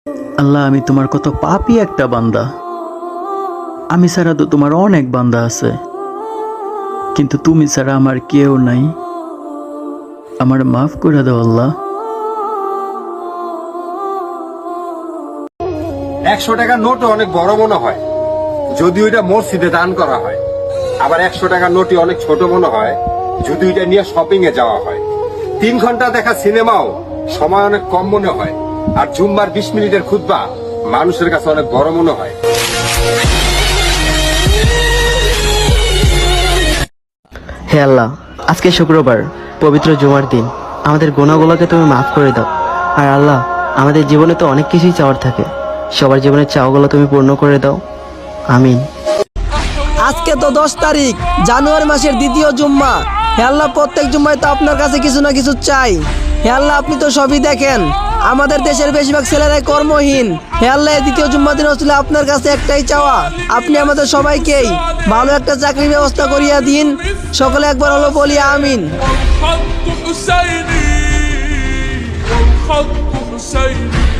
আল্লাহ, আমি তোমার কত পাপী একটা বান্দা। আমি ছাড়া তো তোমার অনেক বান্দা আছে, কিন্তু তুমি ছাড়া আমার কেউ নাই। আমার মাফ করে দাও আল্লাহ। 100 টাকার নোটও অনেক বড় মনে হয় যদি ওইটা মসজিদে দান করা হয়, আবার 100 টাকার নোটই অনেক ছোট মনে হয় যদি ওইটা নিয়ে শপিং এ যাওয়া হয়। 3 ঘন্টা দেখা সিনেমাও সময় অনেক কম মনে হয়, আর জুম্মার 20 মিনিটের খুতবা মানুষের কাছে অনেক বড় মনে হয়। হে আল্লাহ, আজকে শুক্রবার, পবিত্র জুমার দিন। আমাদের গুনাহগুলোকে তুমি মাফ করে দাও। আর আল্লাহ, আমাদের জীবনে তো অনেক কিছুই চাওয়ার থাকে, সবার জীবনের চাওয়াগুলো তুমি পূর্ণ করে দাও। আমিন। আজকে তো 10 তারিখ, জানুয়ারি মাসের দ্বিতীয় জুম্মা। হে আল্লাহ, প্রত্যেক জুম্মায় তো আপনার কাছে কিছু না কিছু চাই। হে আল্লাহ, আপনি তো সবই দেখেন। আমাদের দেশের বেশিরভাগ ছেলেরাই কর্মহীন। হে আল্লাহ, এই দ্বিতীয় জুম্মা দিন হচ্ছিল আপনার কাছে একটাই চাওয়া, আপনি আমাদের সবাইকেই ভালো একটা চাকরির ব্যবস্থা করিয়া দিন। সকলে একবার হলো বলি আমিন। والخط حسيني والخط حسيني